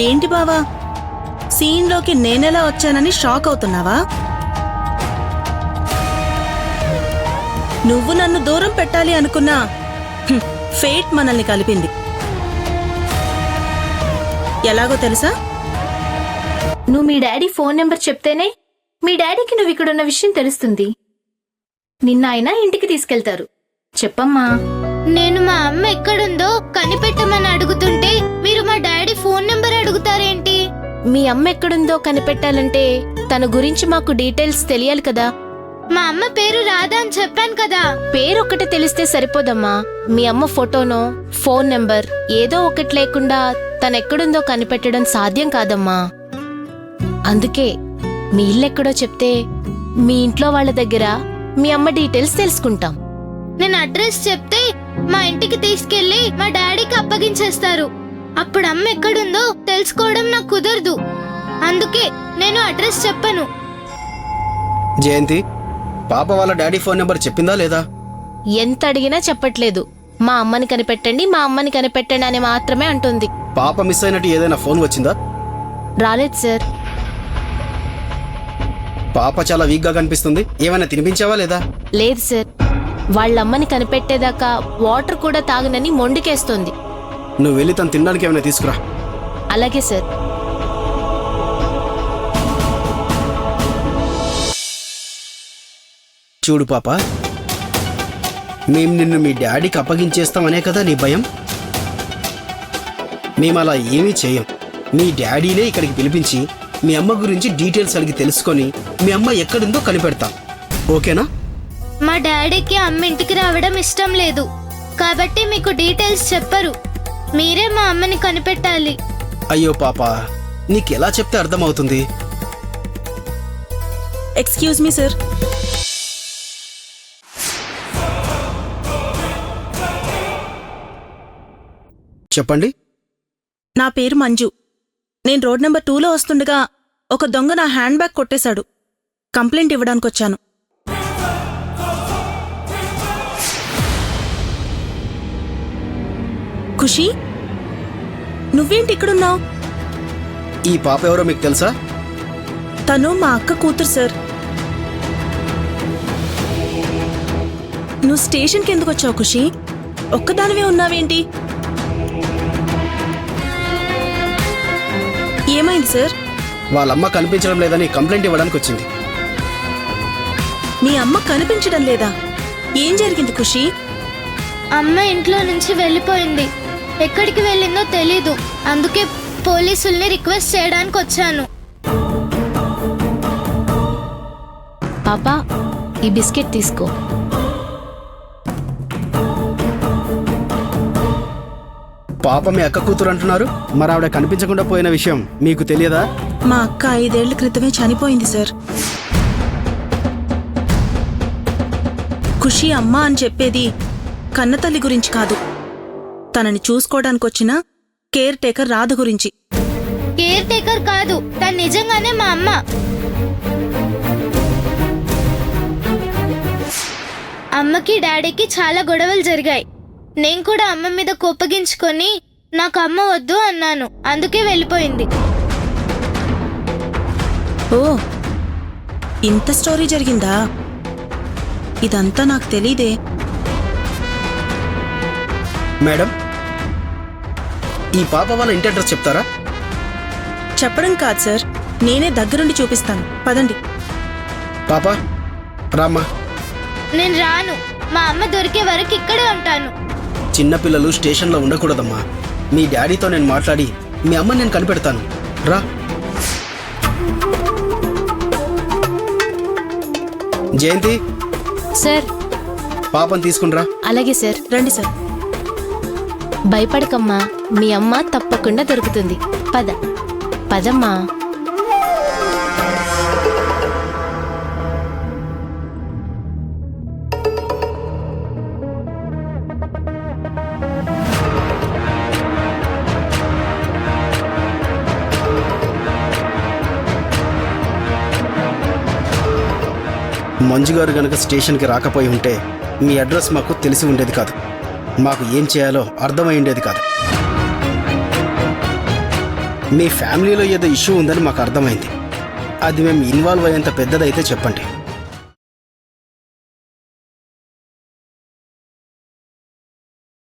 ఏంటి బావా, సీన్లోకి నేనెలా వచ్చానని షాక్ అవుతున్నావా? నువ్వు నన్ను దూరం పెట్టాలి అనుకున్నా ఫేట్ మనల్ని కలిపింది. ఎలాగో తెలుసా? నువ్వు మీ డాడీ ఫోన్ నెంబర్ చెప్తేనే మీ డాడీకి నువ్వు ఇక్కడున్న విషయం తెలుస్తుంది. నిన్న ఆయన ఇంటికి తీసుకెళ్తారు. చెప్పమ్మా. నేను మా అమ్మ ఎక్కడుందో కనిపెట్టమని అడుగుతుంటే మీరు మా డాడీ ఫోన్ నెంబర్ అడుగుతారేంటి? మీ అమ్మ ఎక్కడుందో కనిపెట్టాలంటే తన గురించి మాకు డీటెయిల్స్ తెలియాలి కదా. మా అమ్మ పేరు రాధా అని చెప్పాను కదా. పేరొక్కటి తెలిస్తే సరిపోదమ్మా. మీ అమ్మ ఫోటోనో ఫోన్ నెంబర్ ఏదో ఒకటి లేకుండా తనెక్కడుందో కనిపెట్టడం సాధ్యం కాదమ్మా. అందుకే మీ ఇల్లెక్కడో చెప్తే మీ ఇంట్లో వాళ్ళ దగ్గర మీ అమ్మ డీటెయిల్స్ తెలుసుకుంటాం. నేను అడ్రస్ చెప్తే మా ఇంటికి తీసుకెళ్లి మా డాడీకి అప్పగించేస్తారు. అప్పుడు అమ్మ ఎక్కడుందో తెలుసుకోవడం నాకు కుదరదు. అందుకే నేను అడ్రస్ చెప్పను. జయంతి, పాప వాళ్ళ డాడీ ఫోన్ నెంబర్ చెప్పిందా లేదా? ఎంత అడిగినా చెప్పట్లేదు. మా అమ్మని కనిపెట్టండి, మా అమ్మని కనిపెట్టండి అని మాత్రమే అంటుంది. పాప మిస్ అయినట్టు ఏదైనా ఫోన్ వచ్చిందా? రాలేదు సార్. పాప చాలా వీక్ గా కనిపిస్తుంది. ఏమైనా తినిపించావా లేదా? లేదు సార్. వాళ్ళమ్మని కనిపెట్టేదాకా వాటర్ కూడా తాగనని మొండికేస్తోంది. నువ్వు వెళ్ళి తను తినడానికి ఏమైనా తీసుకురా. అలాగే సార్. చూడు పాప, మేం నిన్ను మీ డాడీకి అప్పగించేస్తామనే కదా నీ భయం. మేము అలా ఏమీ చేయం. మీ డాడీనే ఇక్కడికి పిలిపించి మీ అమ్మ గురించి డీటెయిల్స్ అడిగి తెలుసుకొని మీ అమ్మ ఎక్కడుందో కనిపెడతాం. ఓకేనా? మా డాడీకి అమ్మ ఇంటికి రావడం ఇష్టం లేదు కాబట్టి మీకు డీటెయిల్స్ చెప్పరు. మీరే మా అమ్మని కనిపెట్టాలి. అయ్యో పాప, నీకెలా చెప్తే అర్థమవుతుంది? Excuse me sir. చెప్పండి. నా పేరు మంజు. నేను రోడ్ నెంబర్ 2లో వస్తుండగా ఒక దొంగ నా హ్యాండ్ బ్యాగ్ కొట్టేశాడు. కంప్లైంట్ ఇవ్వడానికొచ్చాను. ఖుషి, నువ్వేంటి ఇక్కడున్నావు? ఈ పాప ఎవరో మీకు తెలుసా? తను మా అక్క కూతురు సార్. నువ్వు స్టేషన్కి ఎందుకు వచ్చావు ఖుషి? ఒక్కదానివే ఉన్నావేంటి? ఏమైంది సార్? వాళ్ళమ్మ కనిపించడం లేదని కంప్లైంట్ ఇవ్వడానికి వచ్చింది. మీ అమ్మ కనిపించడం లేదా? ఏం జరిగింది ఖుషి? అమ్మ ఇంట్లో నుంచి వెళ్ళిపోయింది. ఎక్కడికి వెళ్ళిందో తెలీదు. అందుకే పోలీసుల్ని రిక్వెస్ట్ చేయడానికి వచ్చాను. పాపా, ఈ బిస్కెట్ తీసుకో. పాప మీ అక్క కూతురు అంటున్నారు. మరి ఆవిడ కనిపించకుండా పోయిన విషయం మీకు తెలియదా? మా అక్క 5 ఏళ్ల క్రితమే చనిపోయింది సార్. ఖుషి అమ్మ అని చెప్పేది కన్నతల్లి గురించి కాదు, తనని చూసుకోవడానికొచ్చిన కేర్ టేకర్ రాధ గురించి. కేర్ టేకర్ కాదు, తను నిజంగానే మా అమ్మ. అమ్మకి డాడీకి చాలా గొడవలు జరిగాయి. నేను కూడా అమ్మ మీద కోపగించుకొని నాకు అమ్మ వద్దు అన్నాను. అందుకే వెళ్ళిపోయింది. ఓ, ఇంత స్టోరీ జరిగిందా? ఇదంతా నాకు తెలీదే. మేడం, ఈ పాప వాళ్ళ ఇంటి అడ్రస్ చెప్తారా? చెప్పడం కాదు సార్, నేనే దగ్గరుండి చూపిస్తాను. పదండి. పాప రామ్మా. నేను రాను. మా అమ్మ దొరికే వరకు ఇక్కడే ఉంటాను. చిన్నపిల్లలు స్టేషన్లో ఉండకూడదమ్మా. మీ డాడీతో నేను మాట్లాడి మీ అమ్మ నేను కనిపెడతాను. రా. జయంతి, సార్. పాపని తీసుకునిరా. అలాగే సార్. రండి సార్. భయపడకమ్మా, మీ అమ్మ తప్పకుండా దొరుకుతుంది. పద పదమ్మా. మంజు గారు గనక స్టేషన్కి రాకపోయి ఉంటే మీ అడ్రస్ మాకు తెలిసి ఉండేది కాదు. మాకు ఏం చేయాలో అర్థమై ఉండేది కాదు. మీ ఫ్యామిలీలో ఏదో ఇష్యూ ఉందని మాకు అర్థమైంది. అది మేము ఇన్వాల్వ్ అయ్యేంత పెద్దదైతే చెప్పండి.